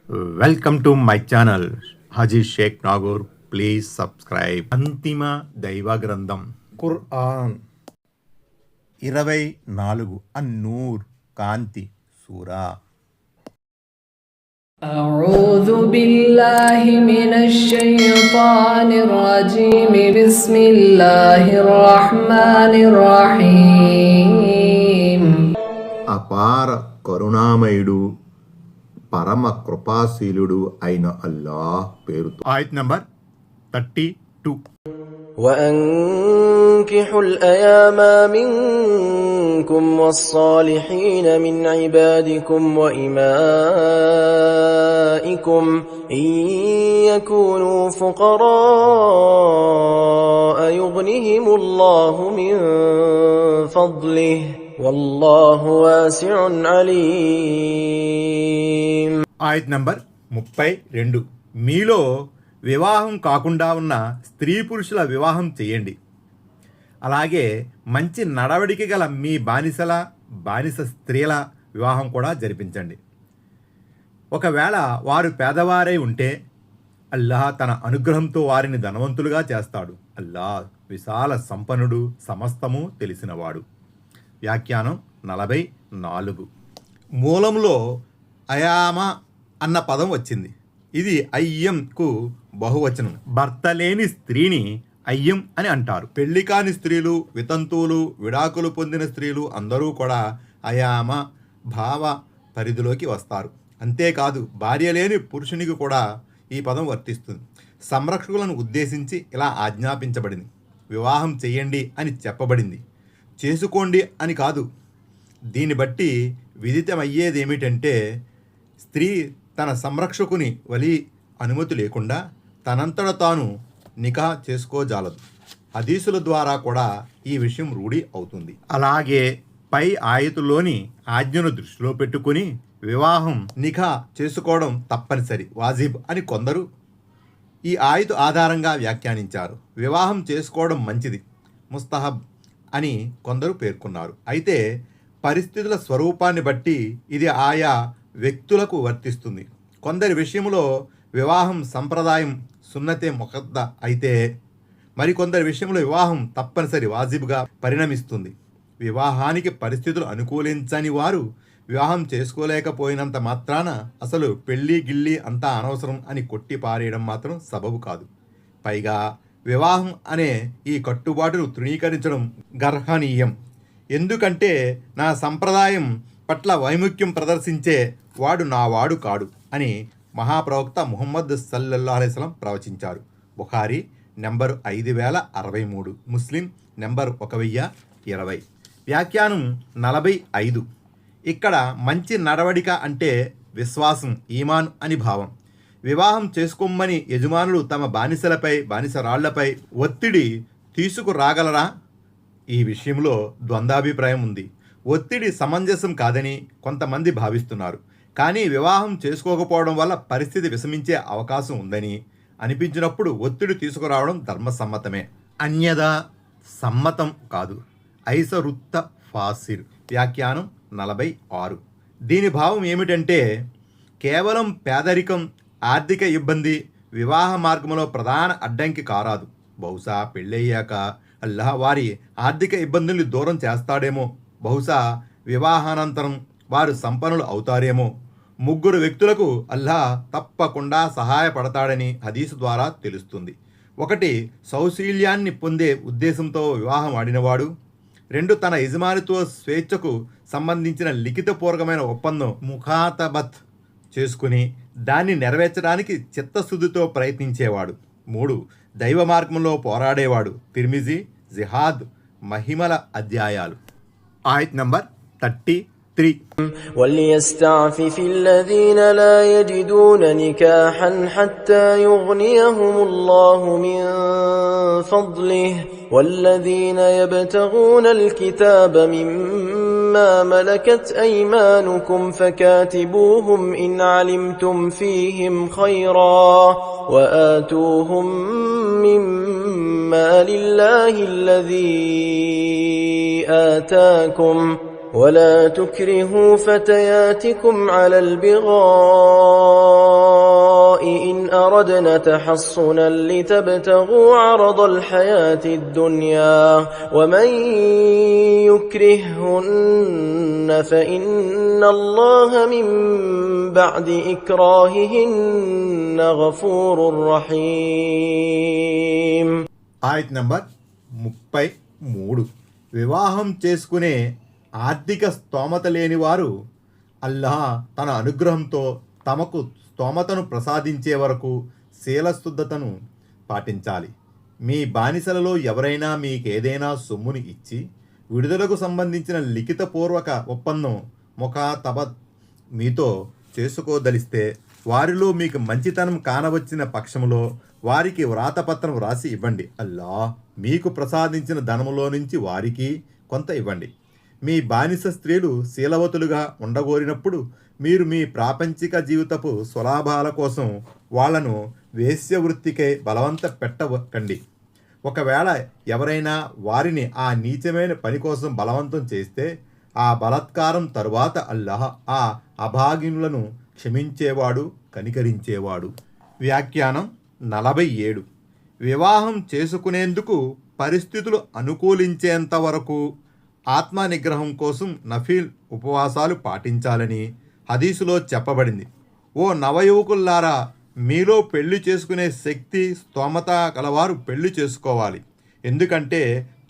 Welcome to my channel Haji Sheikh Nagoor. Please subscribe. అంతిమ దైవ గ్రంథం ఖురాన్ 24 అన్నూర్ కాంతి సూరా. أعوذ بالله من الشيطان الرجيم بسم الله الرحمن الرحيم. అపార కరుణామయుడు పరమ కృపాశీలుడు అయిన అల్లాహ్ పేరుతో. ఆయత్ నంబర్ 32. وأنكحوا الأيام منكم والصالحين من عبادكم وإمائكم إن يكونوا فقراء يغنهم الله من فضله والله واسع عليم. ఆయత్ నంబర్ 32. మీలో వివాహం కాకుండా ఉన్న స్త్రీ పురుషుల వివాహం చేయండి. అలాగే మంచి నడవడికి గల మీ బానిస స్త్రీల వివాహం కూడా జరిపించండి. ఒకవేళ వారు పేదవారై ఉంటే అల్లాహ్ తన అనుగ్రహంతో వారిని ధనవంతులుగా చేస్తాడు. అల్లాహ్ విశాల సంపన్నుడు, సమస్తము తెలిసినవాడు. వ్యాఖ్యానం 44. మూలంలో అయామ అన్న పదం వచ్చింది. ఇది అయ్యంకు బహువచనం. భర్త లేని స్త్రీని అయ్యం అని అంటారు. పెళ్లి కాని స్త్రీలు, వితంతువులు, విడాకులు పొందిన స్త్రీలు అందరూ కూడా అయామ భావ పరిధిలోకి వస్తారు. అంతేకాదు భార్య లేని పురుషునికి కూడా ఈ పదం వర్తిస్తుంది. సంరక్షకులను ఉద్దేశించి ఇలా ఆజ్ఞాపించబడింది. వివాహం చేయండి అని చెప్పబడింది, చేసుకోండి అని కాదు. దీన్ని బట్టి విదితమయ్యేదేమిటంటే స్త్రీ తన సంరక్షకుని వలి అనుమతి లేకుండా తనంతట తాను నికా చేసుకోజాలదు. హదీసుల ద్వారా కూడా ఈ విషయం రూఢి అవుతుంది. అలాగే పై ఆయతుల్లోని ఆజ్ఞను దృష్టిలో పెట్టుకుని వివాహం నికా చేసుకోవడం తప్పనిసరి, వాజిబ్ అని కొందరు ఈ ఆయతు ఆధారంగా వ్యాఖ్యానించారు. వివాహం చేసుకోవడం మంచిది, ముస్తహబ్ అని కొందరు పేర్కొన్నారు. అయితే పరిస్థితుల స్వరూపాన్ని బట్టి ఇది ఆయా వ్యక్తులకు వర్తిస్తుంది. కొందరి విషయంలో వివాహం సంప్రదాయం సున్నతే ముఖద్ద అయితే మరికొందరి విషయంలో వివాహం తప్పనిసరి, వాజిబ్గా పరిణమిస్తుంది. వివాహానికి పరిస్థితులు అనుకూలించని వారు వివాహం చేసుకోలేకపోయినంత మాత్రాన అసలు పెళ్ళి గిల్లి అంతా అనవసరం అని కొట్టి పారేయడం మాత్రం సబబు కాదు. పైగా వివాహం అనే ఈ కట్టుబాటును తృణీకరించడం గర్హనీయం. ఎందుకంటే నా సంప్రదాయం పట్ల వైముఖ్యం ప్రదర్శించే వాడు నా వాడు కాడు అని మహాప్రవక్త ముహమ్మద్ సల్లల్లాహు అలైహి వసల్లం ప్రవచించారు. బుఖారీ నెంబరు 5063, ముస్లిం నెంబర్ 1020. వ్యాఖ్యానం 45. ఇక్కడ మంచి నడవడిక అంటే విశ్వాసం, ఈమాన్ అని భావం. వివాహం చేసుకోమని యజమానులు తమ బానిసరాళ్లపై ఒత్తిడి తీసుకురాగలరా? ఈ విషయంలో ద్వంద్వాభిప్రాయం ఉంది. ఒత్తిడి సమంజసం కాదని కొంతమంది భావిస్తున్నారు. కానీ వివాహం చేసుకోకపోవడం వల్ల పరిస్థితి విషమించే అవకాశం ఉందని అనిపించినప్పుడు ఒత్తిడి తీసుకురావడం ధర్మసమ్మతమే, అన్యదా సమ్మతం కాదు. ఐసరుత్త ఫాసిర్. వ్యాఖ్యానం 46. దీని భావం ఏమిటంటే కేవలం పేదరికం, ఆర్థిక ఇబ్బంది వివాహ మార్గంలో ప్రధాన అడ్డంకి కారాదు. బహుశా పెళ్ళయ్యాక అల్లాహ్ వారి ఆర్థిక ఇబ్బందుల్ని దూరం చేస్తాడేమో. బహుశా వివాహానంతరం వారు సంపన్నులు అవుతారేమో. 3 వ్యక్తులకు అల్లాహ్ తప్పకుండా సహాయపడతాడని హదీసు ద్వారా తెలుస్తుంది. 1 సౌశీల్యాన్ని పొందే ఉద్దేశంతో వివాహం ఆడినవాడు. 2 తన యజమానితో స్వేచ్ఛకు సంబంధించిన లిఖితపూర్వకమైన ఒప్పందం ముఖాతబత్ చేసుకుని దాన్ని నెరవేర్చడానికి చిత్తశుద్ధితో ప్రయత్నించేవాడు. 3 దైవ మార్గంలో పోరాడేవాడు. తిర్మిజీ జిహాద్ మహిమల అధ్యాయాలు. ఆయత్ నంబర్ 33. وليستعفف الذين لا يجدون نكاحا حتى يغنيهم الله من فضله والذين يبتغون الكتاب مما ملكت أيمانكم فكاتبوهم إن علمتم فيهم خيرا وآتوهم مما لله الذي آتاكم ولا تكرهوا فتياتكم على البغاء أردنا تحصنا لتبتغوا عرض الحياة الدنيا ومن يكرههن فإن الله من بعد إكراههن غفور رحيم. ఆయత్ నంబర్ 33. వివాహం చేసుకునే ఆర్థిక స్తోమత లేని వారు అల్లాహ్ తన అనుగ్రహంతో తమకు స్తోమతను ప్రసాదించే వరకు శీలశుద్ధతను పాటించాలి. మీ బానిసలలో ఎవరైనా మీకేదైనా సొమ్ముని ఇచ్చి విడుదలకు సంబంధించిన లిఖితపూర్వక ఒప్పందం ముఖాతబత్ మీతో చేసుకోదలిస్తే వారిలో మీకు మంచితనం కానవచ్చిన పక్షంలో వారికి వ్రాతపత్రం రాసి ఇవ్వండి. అల్లాహ్ మీకు ప్రసాదించిన ధనములో నుంచి వారికి కొంత ఇవ్వండి. మీ బానిస స్త్రీలు శీలవతులుగా ఉండగోరినప్పుడు మీరు మీ ప్రాపంచిక జీవితపు స్వలాభాల కోసం వాళ్లను వేశ్యవృత్తికై బలవంత పెట్టకండి. ఒకవేళ ఎవరైనా వారిని ఆ నీచమైన పని కోసం బలవంతం చేస్తే ఆ బలాత్కారం తరువాత అల్లాహ్ ఆ అభాగ్యులను క్షమించేవాడు, కనికరించేవాడు. వ్యాఖ్యానం 47. వివాహం చేసుకునేందుకు పరిస్థితులు అనుకూలించేంత వరకు ఆత్మనిగ్రహం కోసం నఫీల్ ఉపవాసాలు పాటించాలని హదీసులో చెప్పబడింది. ఓ నవయువకుల్లారా, మీలో పెళ్లి చేసుకునే శక్తి స్తోమత గలవారు పెళ్లి చేసుకోవాలి. ఎందుకంటే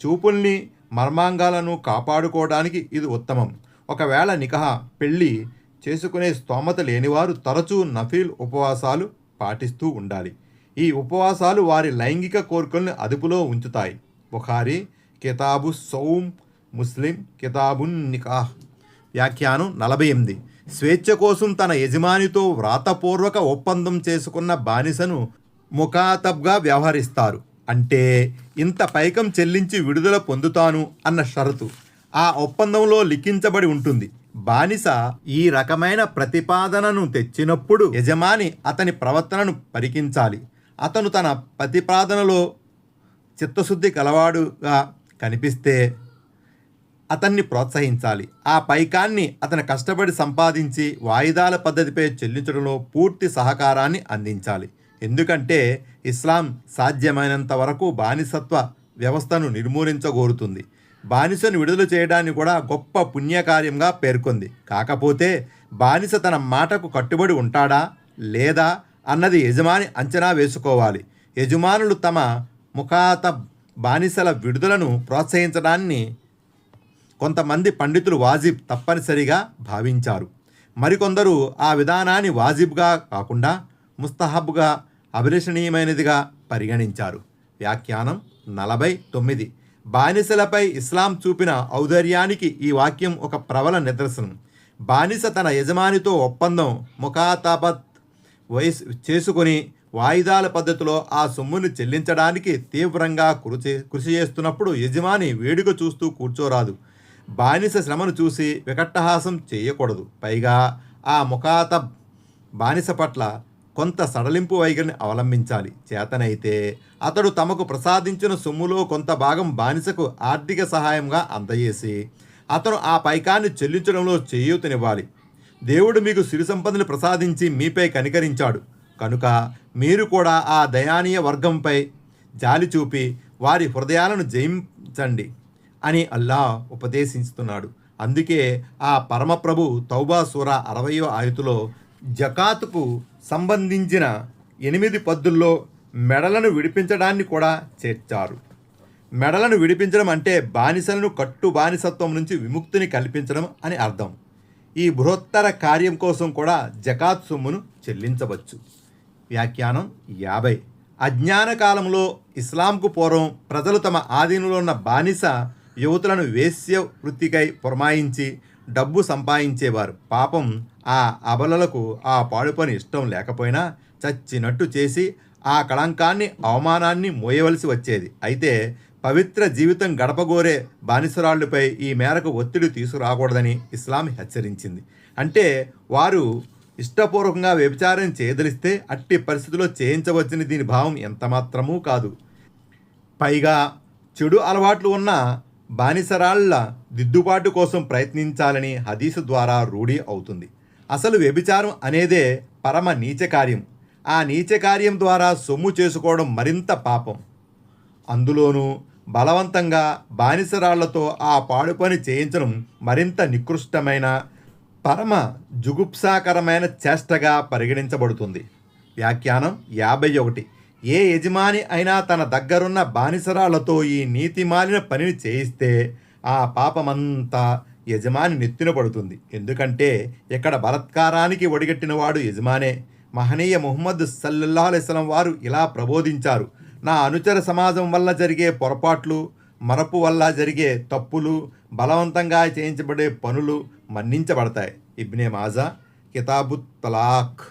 చూపుల్ని మర్మాంగాలను కాపాడుకోవడానికి ఇది ఉత్తమం. ఒకవేళ నికాహ్ పెళ్లి చేసుకునే స్తోమత లేనివారు తరచూ నఫీల్ ఉపవాసాలు పాటిస్తూ ఉండాలి. ఈ ఉపవాసాలు వారి లైంగిక కోరికలను అదుపులో ఉంచుతాయి. బుఖారీ కితాబు సౌమ్, ముస్లిం కితాబున్ నికాహ్. వ్యాఖ్యానం 48. స్వేచ్ఛ కోసం తన యజమానితో వ్రాతపూర్వక ఒప్పందం చేసుకున్న బానిసను ముఖాతబ్గా వ్యవహరిస్తారు. అంటే ఇంత పైకం చెల్లించి విడుదల పొందుతాను అన్న షరతు ఆ ఒప్పందంలో లిఖించబడి ఉంటుంది. బానిస ఈ రకమైన ప్రతిపాదనను తెచ్చినప్పుడు యజమాని అతని ప్రవర్తనను పరికించాలి. అతను తన ప్రతిపాదనలో చిత్తశుద్ధి కలవాడుగా కనిపిస్తే అతన్ని ప్రోత్సహించాలి. ఆ పైకాన్ని అతను కష్టపడి సంపాదించి వాయిదాల పద్ధతిపై చెల్లించడంలో పూర్తి సహకారాన్ని అందించాలి. ఎందుకంటే ఇస్లాం సాధ్యమైనంత వరకు బానిసత్వ వ్యవస్థను నిర్మూలించగోరుతుంది. బానిసను విడుదల చేయడాన్ని కూడా గొప్ప పుణ్యకార్యంగా పేర్కొంది. కాకపోతే బానిస తన మాటకు కట్టుబడి ఉంటాడా లేదా అన్నది యజమాని అంచనా వేసుకోవాలి. యజమానులు తమ ముఖాతబ్ బానిసల విడుదలను ప్రోత్సహించడాన్ని కొంతమంది పండితులు వాజిబ్ తప్పనిసరిగా భావించారు. మరికొందరు ఆ విధానాన్ని వాజిబ్గా కాకుండా ముస్తహబ్గా అభిలషణీయమైనదిగా పరిగణించారు. వ్యాఖ్యానం 49. బానిసలపై ఇస్లాం చూపిన ఔదార్యానికి ఈ వాక్యం ఒక ప్రబల నిదర్శనం. బానిస తన యజమానితో ఒప్పందం ముఖాతబత్ చేసుకొని వాయిదాల పద్ధతిలో ఆ సొమ్మును చెల్లించడానికి తీవ్రంగా కృషి చేస్తున్నప్పుడు యజమాని వేడుక చూస్తూ కూర్చోరాదు. బానిస శ్రమను చూసి వికట్టహాసం చేయకూడదు. పైగా ఆ ముఖాతబ్ బానిస పట్ల కొంత సడలింపు వైఖరిని అవలంబించాలి. చేతనైతే అతడు తమకు ప్రసాదించిన సొమ్ములో కొంత భాగం బానిసకు ఆర్థిక సహాయంగా అందజేసి అతను ఆ పైకాన్ని చెల్లించడంలో చేయూతనివ్వాలి. దేవుడు మీకు సిరి సంపదలు ప్రసాదించి మీపై కనికరించాడు కనుక మీరు కూడా ఆ దయానీయ వర్గంపై జాలి చూపి వారి హృదయాలను జయించండి అని అల్లాహ్ ఉపదేశిస్తున్నాడు. అందుకే ఆ పరమప్రభు తౌబా సూరా 60వ ఆయతులో జకాతుకు సంబంధించిన 8 పద్దుల్లో మెడలను విడిపించడాన్ని కూడా చేర్చారు. మెడలను విడిపించడం అంటే బానిసలను కట్టు బానిసత్వం నుంచి విముక్తిని కల్పించడం అని అర్థం. ఈ బృహత్తర కార్యం కోసం కూడా జకాత్ సొమ్మును చెల్లించవచ్చు. వ్యాఖ్యానం 50. అజ్ఞాన కాలంలో ఇస్లాంకు పూర్వం ప్రజలు తమ ఆధీనంలో ఉన్న బానిస యువతులను వేశ్య వృత్తికై పురమాయించి డబ్బు సంపాదించేవారు. పాపం ఆ అబలలకు ఆ పాడు పని ఇష్టం లేకపోయినా చచ్చినట్టు చేసి ఆ కళంకాన్ని అవమానాన్ని మోయవలసి వచ్చేది. అయితే పవిత్ర జీవితం గడపగోరే బానిసరాళ్లపై ఈ మేరకు ఒత్తిడి తీసుకురాకూడదని ఇస్లాం హెచ్చరించింది. అంటే వారు ఇష్టపూర్వకంగా వ్యభిచారం చేయదలిస్తే అట్టి పరిస్థితిలో చేయించవచ్చని దీని భావం ఎంతమాత్రమూ కాదు. పైగా చెడు అలవాట్లు ఉన్న బానిసరాళ్ల దిద్దుబాటు కోసం ప్రయత్నించాలని హదీసు ద్వారా రూఢి అవుతుంది. అసలు వ్యభిచారం అనేదే పరమ నీచ కార్యం. ఆ నీచ కార్యం ద్వారా సొమ్ము చేసుకోవడం మరింత పాపం. అందులోనూ బలవంతంగా బానిసరాళ్లతో ఆ పాడు పని చేయించడం మరింత నికృష్టమైన పరమ జుగుప్సాకరమైన చేష్టగా పరిగణించబడుతుంది. వ్యాఖ్యానం 51. ఏ యజమాని అయినా తన దగ్గరున్న బానిసరాళ్లతో ఈ నీతిమాలిన పనిని చేయిస్తే ఆ పాపమంతా యజమాని నెత్తిన పడుతుంది. ఎందుకంటే ఇక్కడ బలత్కారానికి ఒడిగట్టినవాడు యజమానే. మహనీయ ముహమ్మద్ సల్లల్లాహు అలైహి వసల్లం వారు ఇలా ప్రబోధించారు: నా అనుచర సమాజం వల్ల జరిగే పొరపాట్లు, మరపు వల్ల జరిగే తప్పులు, బలవంతంగా చేయించబడే పనులు మన్నించబడతాయి. ఇబ్నే మాజా, కితాబుత్ తలాక్.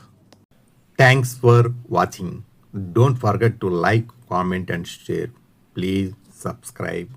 Thanks for watching. Don't forget to like, comment and share. Please subscribe.